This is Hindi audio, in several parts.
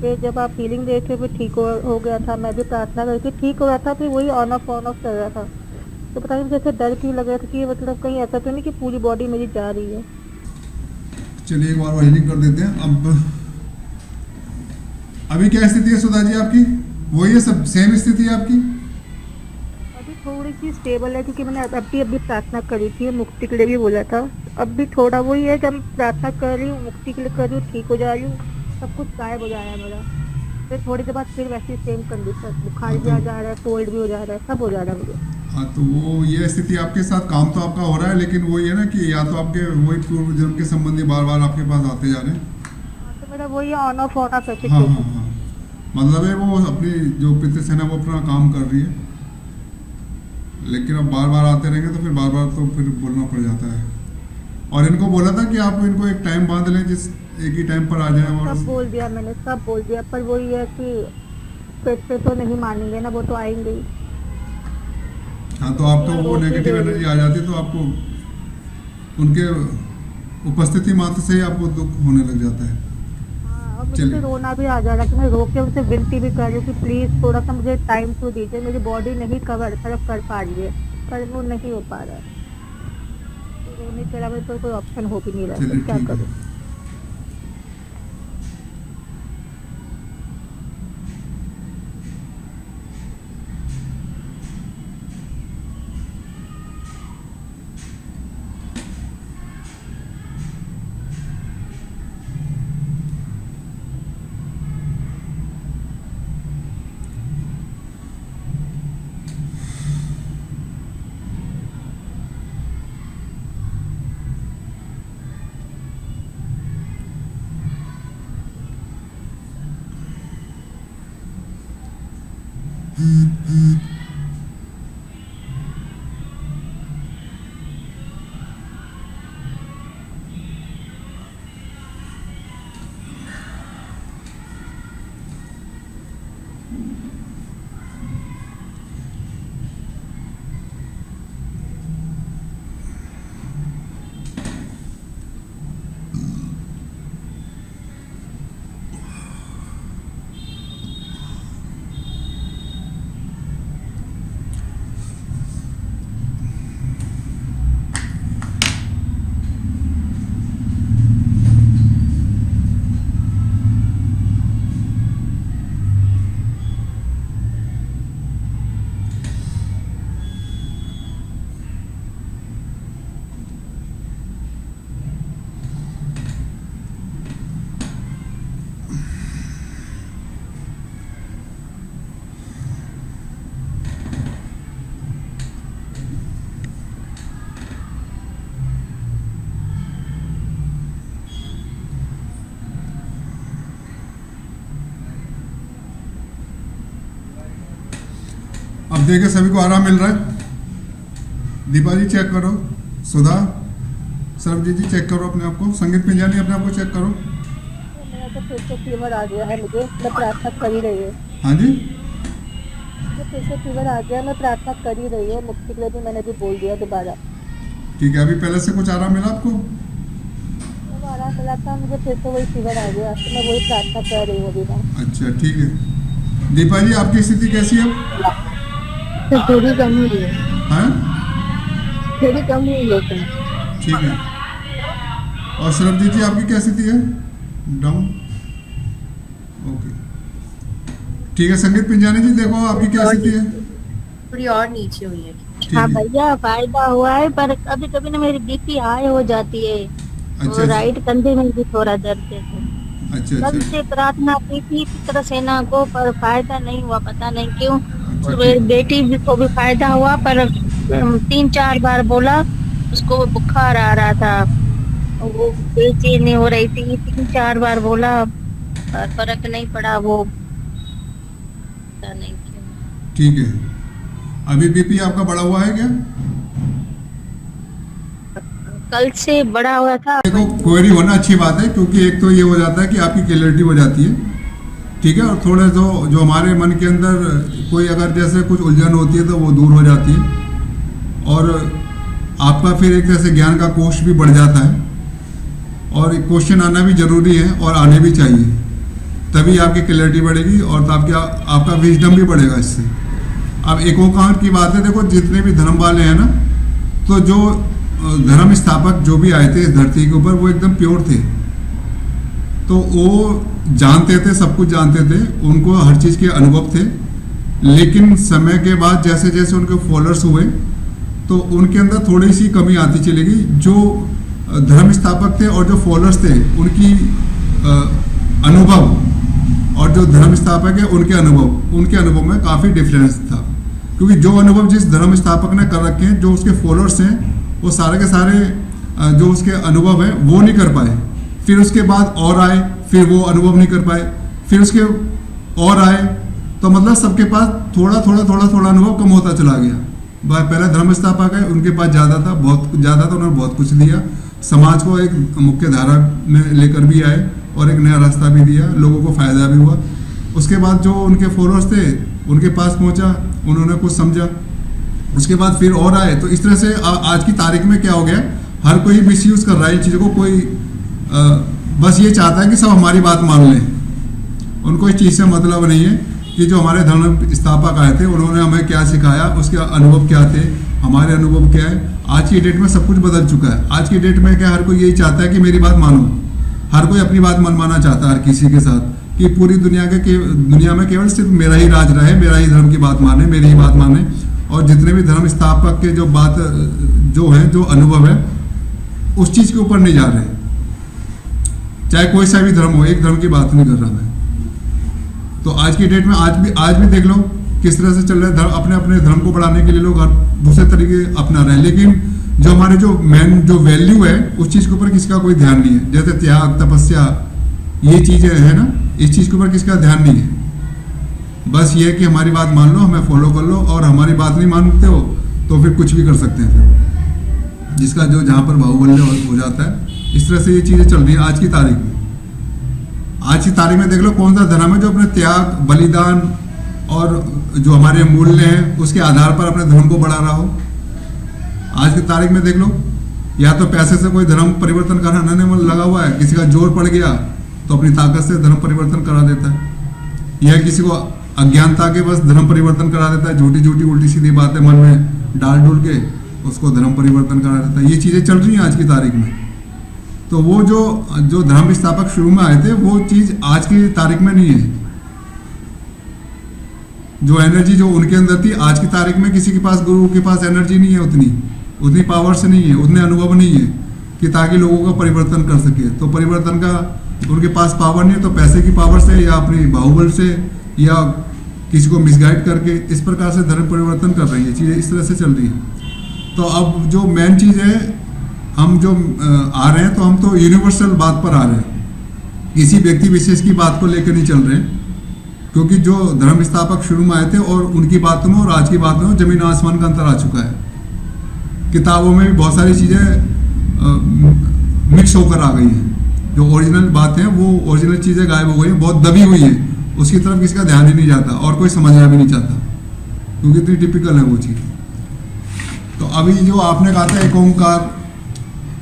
फिर जब आप फीलिंग दे थे फिर ठीक हो गया था, मैं भी प्रार्थना करके ठीक हो रहा था, फिर वही ऑन ऑफ कर रहा था। तो पता नहीं जैसे डर क्यों लग रहा था कि मतलब कहीं ऐसा तो नहीं कि पूरी बॉडी मेरी जा रही है। चलिए एक बार वायरिंग कर देते हैं। अब अभी क्या स्थिति है सुधा जी आपकी? वही है, सब सेम स्थिति है आपकी? अभी थोड़ी सी स्टेबल है क्योंकि मैंने अभी अभी प्रार्थना करी थी, मुक्ति के लिए भी बोला था। अब भी थोड़ा वही है, जब प्रार्थना कर रही हूँ, मुक्ति के लिए कर रही हूँ, ठीक हो जा रही हूँ, सब कुछ गायब हो जा रहा है मेरा। फिर थोड़ी देर बाद फिर वैसी सेम कंडीशन, बुखार हाँ भी तो आ जा रहा है, कोल्ड भी हो जा रहा है, सब हो जा रहा है मुझे। हाँ तो वो ये स्थिति आपके साथ, काम तो आपका हो रहा है, लेकिन वही है ना कि या तो आपके वही पूर्व जन्म के संबंधी बार बार आपके पास आते जा रहे हैं। हाँ, तो मेरा वही ऑन ऑफ है हाँ हाँ सिचुएशन। हाँ, मतलब है वो अपनी जो पितृ सेना वो अपना काम कर रही है, लेकिन अब बार बार आते रहेंगे तो फिर बार बार तो फिर बोलना पड़ जाता है। और इनको बोला था कि आप इनको एक टाइम बांध लें, जिस एक ही टाइम पर आ जाए। और सब बोल दिया मैंने, सब बोल दिया, पर वही है कि पेट पे तो नहीं मानेंगे ना, वो तो आएंगे ही। हाँ तो इसलिए आपको मैं वो रोक ही नेगेटिव दे रही एनर्जी हूँ। आ जाती है तो आपको उनके उपस्थिति मात्र से ही आपको दुख होने लग जाता है। हाँ, और मुझे तो चलिए रोना भी आ जा रहा है कि मैं रो के उनसे विनती भी कर रही हूँ कि प्लीज थोड़ा सा मुझे टाइम तो दीजिए, मेरी बॉडी नहीं कवर सर्व कर पा रही है, पर वो नहीं हो पा रहा है। तो रोने के अलावा तो कोई ऑप्शन हो भी नहीं रहा है, तो चलिए क्या ठीक है। करूँ। अब देखिए सभी को आराम मिल रहा है। दीपा जी चेक करो, सुधा, सरबजीत जी चेक करो अपने आप को, संगीत पिंजानी अपने आप को चेक करो। तो मेरा तो फिर से फीवर आ गया है, मुझे, मैं प्रार्थना कर ही रही हूँ। हाँ जी, मुझे फिर से फीवर आ गया, मैं प्रार्थना कर ही रही हूँ, मुक्ति के लिए भी मैंने भी बोल दिया दोबारा। ठीक है। अभी पहले से कुछ आराम मिला आपको? जब आराम मिला था मुझे फिर से वही फीवर आ गया, तो मैं वही प्रार्थना कर रही हूँ अभी मैं। अच्छा ठीक है। दीपा जी आपकी स्थिति कैसी है तो थोड़ी कम हुई है, अब? हैं? थोड़ी कम हुई है तो। ठीक है। और सरबजीत जी आपकी क्या स्थिति है? डाउन। ओके ठीक है। संगीत पिंजानी जी देखो आपकी क्या और स्थिति है? थोड़ी और नीचे हुई है। ठीक हाँ है। भैया, फायदा हुआ है, पर कभी कभी ना मेरी बीपी हाई हो जाती है, अच्छा और अच्छा राइट कंधे में भी थोड़ा दर्द है। अच्छा कल अच्छा से प्रार्थना की थी चित्रसेना को, पर फायदा नहीं हुआ, पता नहीं क्यों। अच्छा और ठीक। मेरी बेटी भी को भी फायदा हुआ, पर 3-4 बार बोला, उसको बुखार आ रहा था, और वो बेचैनी हो रही थी, 3-4 बार बोला, पर फर्क नहीं पड़ा, वो पता नहीं क्यों। ठीक है। अभी बीपी आपका बढ़ा हुआ है क्या? कल से बड़ा हुआ था। देखो क्वेरी होना अच्छी बात है, क्योंकि एक तो ये हो जाता है कि आपकी क्लियरिटी हो जाती है। ठीक है। और थोड़े जो हमारे मन के अंदर कोई अगर जैसे कुछ उलझन होती है तो वो दूर हो जाती है, और आपका फिर एक तरह से ज्ञान का कोश भी बढ़ जाता है। और क्वेश्चन आना भी जरूरी है और आने भी चाहिए। तभी आपकी क्लैरिटी बढ़ेगी और तो आपका विजडम भी बढ़ेगा इससे। अब एक ओंकार की बात है, देखो जितने भी धर्म वाले हैं ना, तो जो धर्म स्थापक जो भी आए थे इस धरती के ऊपर वो एकदम प्योर थे, तो वो जानते थे, सब कुछ जानते थे, उनको हर चीज़ के अनुभव थे। लेकिन समय के बाद जैसे जैसे उनके फॉलोअर्स हुए तो उनके अंदर थोड़ी सी कमी आती चली गई। जो धर्म स्थापक थे और जो फॉलोअर्स थे उनकी अनुभव और जो धर्म स्थापक है उनके अनुभव में काफ़ी डिफरेंस था। क्योंकि जो अनुभव जिस धर्म स्थापक ने कर रखे हैं, जो उसके फॉलोअर्स हैं वो सारे के सारे जो उसके अनुभव हैं वो नहीं कर पाए। फिर उसके बाद और आए, फिर वो अनुभव नहीं कर पाए, फिर उसके और आए, तो मतलब सबके पास थोड़ा थोड़ा अनुभव कम होता चला गया। पहले धर्म स्थापक है, उनके पास ज़्यादा था, उन्होंने बहुत कुछ दिया, समाज को एक मुख्य धारा में लेकर भी आए और एक नया रास्ता भी दिया, लोगों को फायदा भी हुआ। उसके बाद जो उनके फॉलोअर्स थे उनके पास पहुंचा, उन्होंने कुछ समझा, उसके बाद फिर और आए। तो इस तरह से आज की तारीख में क्या हो गया, हर कोई मिसयूज कर रहा है इन चीज़ों को। कोई बस ये चाहता है कि सब हमारी बात मान लें, उनको इस चीज़ से मतलब नहीं है कि जो हमारे धर्म स्थापक आए थे उन्होंने हमें क्या सिखाया, उसके अनुभव क्या थे, हमारे अनुभव क्या है। आज की डेट में सब कुछ बदल चुका है। आज की डेट में क्या हर कोई यही चाहता है कि मेरी बात मानो, हर कोई अपनी बात मनवाना चाहता है हर किसी के साथ, कि पूरी दुनिया में केवल सिर्फ मेरा ही राज रहे, मेरा ही धर्म की बात माने, मेरी ही बात माने। और जितने भी धर्म स्थापक के जो बात जो है, जो अनुभव है, उस चीज़ के ऊपर नहीं जा रहे। चाहे कोई सा भी धर्म हो, एक धर्म की बात नहीं कर रहा मैं। तो आज की डेट में आज भी देख लो किस तरह से चल रहा है। अपने अपने धर्म को बढ़ाने के लिए लोग दूसरे तरीके अपना रहे हैं, लेकिन जो हमारे जो मेन जो वैल्यू है उस चीज़ के ऊपर किसका कोई ध्यान नहीं है। जैसे त्याग, तपस्या, ये चीज़ें है ना, इस चीज़ के ऊपर किसका ध्यान नहीं है। बस ये है कि हमारी बात मान लो, हमें फॉलो कर लो, और हमारी बात नहीं मानते हो तो फिर कुछ भी कर सकते हैं, फिर जिसका जो जहाँ पर बाहुबल्य हो जाता है। इस तरह से ये चीज़ें चल रही हैं आज की तारीख में। आज की तारीख में देख लो कौन सा धर्म है जो अपने त्याग, बलिदान और जो हमारे मूल्य हैं उसके आधार पर अपने धर्म को बढ़ा रहा हो। आज की तारीख में देख लो, या तो पैसे से कोई धर्म परिवर्तन कराने में लगा हुआ है, किसी का जोर पड़ गया तो अपनी ताकत से धर्म परिवर्तन करा देता है, या किसी को अज्ञानता के बस धर्म परिवर्तन करा देता है, झूठी झूठी उल्टी सीधी बातें मन में डाल डूल के उसको धर्म परिवर्तन करा देता है। ये चीज़ें चल रही हैं आज की तारीख में। तो वो जो धर्म स्थापक शुरू में आए थे वो चीज़ आज की तारीख में नहीं है। जो एनर्जी जो उनके अंदर थी, आज की तारीख में किसी के पास, गुरु के पास एनर्जी नहीं है, उतनी पावर से नहीं है, उतने अनुभव नहीं है कि ताकि लोगों का परिवर्तन कर सके। तो परिवर्तन का उनके पास पावर नहीं है, तो पैसे की पावर से या अपनी बाहुबल से या किसी को मिसगाइड करके इस प्रकार से धर्म परिवर्तन कर रही है। चीज़ें इस तरह से चल रही है। तो अब जो मेन चीज़ है, हम जो आ रहे हैं तो हम तो यूनिवर्सल बात पर आ रहे हैं, किसी व्यक्ति विशेष की बात को लेकर नहीं चल रहे हैं। क्योंकि जो धर्म स्थापक शुरू में आए थे और उनकी बातों में और आज की बातों में जमीन आसमान का अंतर आ चुका है। किताबों में भी बहुत सारी चीज़ें मिक्स होकर आ गई हैं। जो ओरिजिनल बातें हैं वो ओरिजिनल चीज़ें गायब हो गई हैं, बहुत दबी हुई हैं, उसकी तरफ किसी का ध्यान ही नहीं जाता और कोई समझना भी नहीं चाहता, क्योंकि इतनी टिपिकल है वो चीज़। तो अभी जो आपने कहा था एक ओंकार,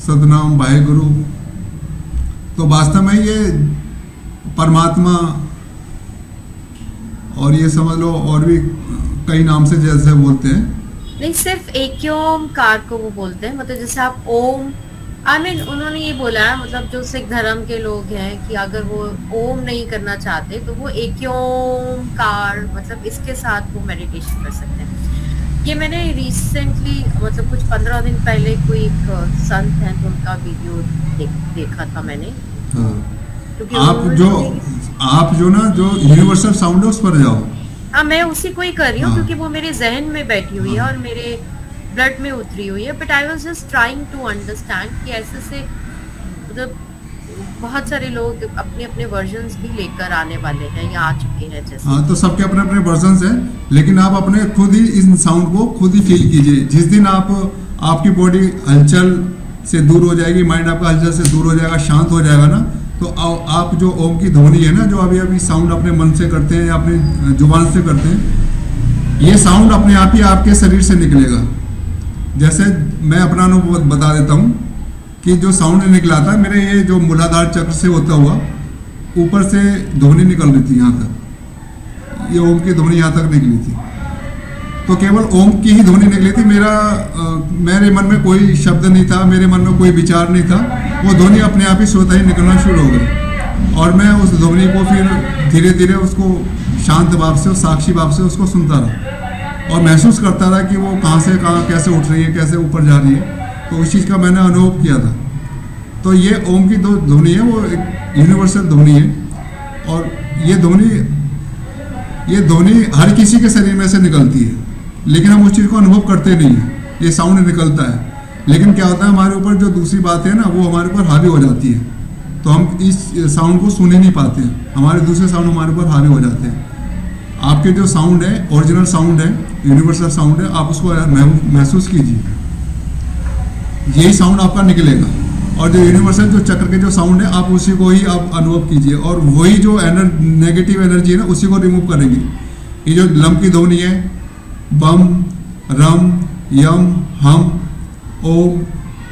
सतनाम, वाहेगुरु, तो वास्तव में ये परमात्मा और ये समझ लो और भी कई नाम से जैसे बोलते हैं, नहीं सिर्फ एक ही ओमकार को वो बोलते हैं। मतलब जैसे आप ओम, उन्होंने ये बोला है, मतलब जो सिख धर्म के लोग हैं कि अगर वो ओम नहीं करना चाहते तो वो एक ही ओमकार, मतलब इसके साथ वो मेडिटेशन कर सकते हैं। ये मैंने रिसेंटली, मतलब कुछ 15 दिन पहले कोई एक संत हैं तो उनका वीडियो देखा था मैंने। आप जो ना जो यूनिवर्सल साउंड है उस पर जाओ। हाँ, मैं उसी को ही कर रही हूँ क्योंकि वो मेरे जहन में बैठी हुई है और मेरे ब्लड में उतरी हुई है। But I was just trying to understand कि ऐसे से मतलब बहुत सारे लोग अपने अपने वर्जन्स भी लेकर आने वाले हैं या आ चुके हैं जैसे। हाँ, तो सबके अपने अपने वर्जन्स हैं, लेकिन आप अपने खुद ही इस साउंड को खुद ही फील कीजिए। जिस दिन आपकी बॉडी हलचल से दूर हो जाएगी, माइंड आपका हलचल से दूर हो जाएगा, शांत हो जाएगा ना, तो आप जो ओम की ध्वनि है ना, जो अभी साउंड अपने मन से करते हैं या अपने जुबान से करते हैं, ये साउंड अपने आप ही आपके शरीर से निकलेगा। जैसे मैं अपना अनुभव बता देता हूँ कि जो साउंड निकला था मेरे ये जो मूलाधार चक्र से होता हुआ ऊपर से ध्वनि निकल रही थी यहाँ तक, ये ओम की ध्वनि यहाँ तक निकली थी। तो केवल ओम की ही ध्वनि निकली थी। मेरे मन में कोई शब्द नहीं था, मेरे मन में कोई विचार नहीं था। वो ध्वनि अपने आप ही स्वतः ही निकलना शुरू हो गई और मैं उस ध्वनि को फिर धीरे धीरे उसको शांत भाव से, साक्षी भाव से उसको सुनता रहा और महसूस करता रहा कि वो कहाँ से कहाँ कैसे उठ रही है, कैसे ऊपर जा रही है। तो उस चीज़ का मैंने अनुभव किया था। तो ये ओम की जो ध्वनि है वो एक यूनिवर्सल ध्वनि है और ये ध्वनि हर किसी के शरीर में से निकलती है, लेकिन हम उस चीज़ को अनुभव करते नहीं हैं। ये साउंड निकलता है, लेकिन क्या होता है हमारे ऊपर जो दूसरी बात है ना, वो हमारे ऊपर हावी हो जाती है, तो हम इस साउंड को सुन ही नहीं पाते हैं। हमारे दूसरे साउंड हमारे ऊपर हावी हो जाते हैं। आपके जो साउंड है, ओरिजिनल साउंड है, यूनिवर्सल साउंड है, आप उसको महसूस कीजिए, यही साउंड आपका निकलेगा। और जो यूनिवर्सल जो चक्र के जो साउंड है, आप उसी को ही आप अनुभव कीजिए और वही जो नेगेटिव एनर्जी है ना, उसी को रिमूव करेंगे। ये जो लम की ध्वनि है, बम, रम, यम, हम, ओम,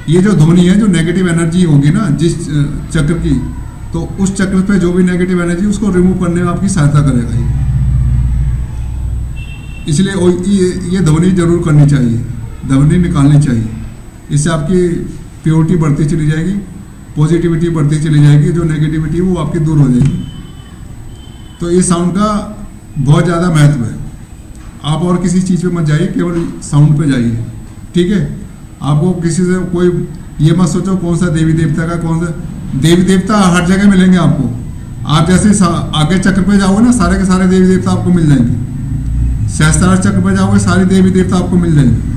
ये जो ध्वनि है, जो नेगेटिव एनर्जी होगी ना जिस चक्र की, तो उस चक्र पे जो भी नेगेटिव एनर्जी उसको रिमूव करने में आपकी सहायता करेगा ये। इसलिए ये ध्वनि जरूर करनी चाहिए, ध्वनि निकालनी चाहिए। इससे आपकी प्योरिटी बढ़ती चली जाएगी, पॉजिटिविटी बढ़ती चली जाएगी, जो नेगेटिविटी है वो आपकी दूर हो जाएगी। तो ये साउंड का बहुत ज़्यादा महत्व है। आप और किसी चीज़ पे मत जाइए, केवल साउंड पे जाइए, ठीक है। आपको किसी से कोई ये मत सोचो कौन सा देवी देवता का, कौन सा देवी देवता हर जगह मिलेंगे आपको। आप जैसे आगे चक्र पे जाओगे ना, सारे के सारे देवी देवता आपको मिल जाएंगे। सहस्त्रार चक्र पे जाओगे, सारी देवी देवता आपको मिल जाएंगे,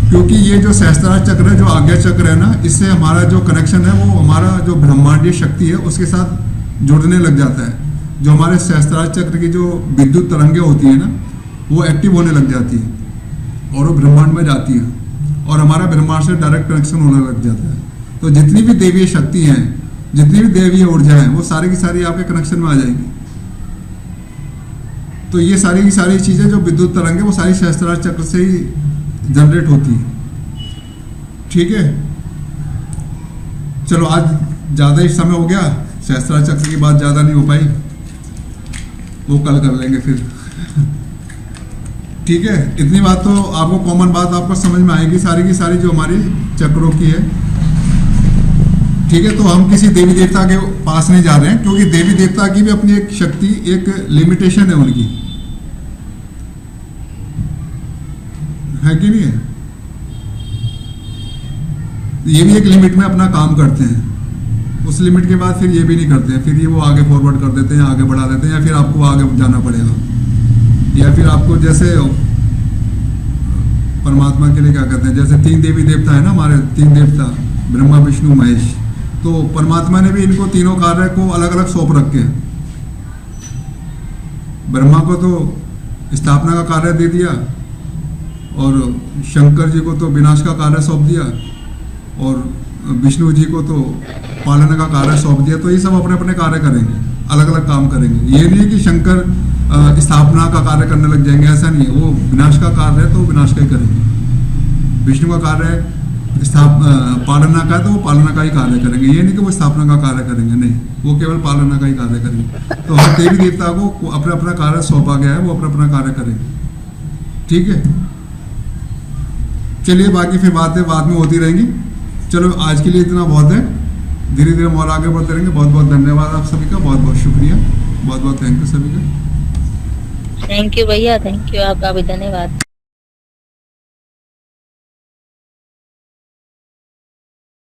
क्योंकि ये जो सहस्त्रार चक्र है, जो आज्ञा चक्र है ना, इससे हमारा जो कनेक्शन है वो हमारा जो ब्रह्मांडीय शक्ति है उसके साथ जुड़ने लग जाता है। जो हमारे सहस्त्रार चक्र की जो विद्युत तरंगें होती है ना, वो एक्टिव होने लग जाती है और वो ब्रह्मांड में जाती है और हमारा ब्रह्मांड से डायरेक्ट कनेक्शन होने लग जाता है। तो जितनी भी देवीय शक्ति हैं, जितनी भी देवीय ऊर्जा है, वो सारी की सारी आपके कनेक्शन में आ जाएगी। तो ये सारी की सारी चीज़ें जो विद्युत तरंग है, वो सारी सहस्त्रार चक्र से ही जनरेट होती है, ठीक है। चलो आज ज़्यादा ही समय हो गया, सहस्त्रार चक्र की बात ज़्यादा नहीं हो पाई, वो कल कर लेंगे फिर ठीक है। इतनी बात तो आपको कॉमन बात आपको समझ में आएगी, सारी की सारी जो हमारी चक्रों की है, ठीक है। तो हम किसी देवी देवता के पास नहीं जा रहे हैं, क्योंकि देवी देवता की भी अपनी एक शक्ति, एक लिमिटेशन है उनकी, है कि नहीं है। ये भी एक लिमिट में अपना काम करते हैं, उस लिमिट के बाद फिर ये भी नहीं करते हैं, फिर ये वो आगे फॉरवर्ड कर देते हैं, आगे बढ़ा देते हैं, या फिर आपको आगे जाना पड़ेगा, या फिर आपको जैसे परमात्मा के लिए क्या कहते हैं, जैसे 3 देवी देवता है ना हमारे, 3 देवता ब्रह्मा, विष्णु, महेश। तो परमात्मा ने भी इनको तीनों कार्य को अलग अलग सौंप रखे हैं। ब्रह्मा को तो स्थापना का कार्य दे दिया और शंकर जी को तो विनाश का कार्य सौंप दिया और विष्णु जी को तो पालन का कार्य सौंप दिया। तो ये सब अपने अपने कार्य करेंगे, अलग अलग काम करेंगे। ये नहीं है कि शंकर स्थापना का कार्य करने लग जाएंगे, ऐसा नहीं है। वो विनाश का कार्य है तो विनाश का ही करेंगे। विष्णु का कार्य है पालना का है तो वो पालना का ही कार्य करेंगे। ये नहीं कि वो स्थापना का कार्य करेंगे, नहीं, वो केवल पालना का ही कार्य करेंगे। तो हर देवी देवता को अपना अपना कार्य सौंपा गया है, वो अपना अपना कार्य करेंगे, ठीक है। चलिए बाकी फिर बातें बाद में होती रहेंगी। चलो आज के लिए इतना बहुत है, धीरे धीरे हम और आगे बढ़ते रहेंगे। बहुत बहुत धन्यवाद आप सभी का, बहुत बहुत शुक्रिया, बहुत बहुत थैंक यू सभी का। थैंक यू भैया, थैंक यू, आपका भी धन्यवाद।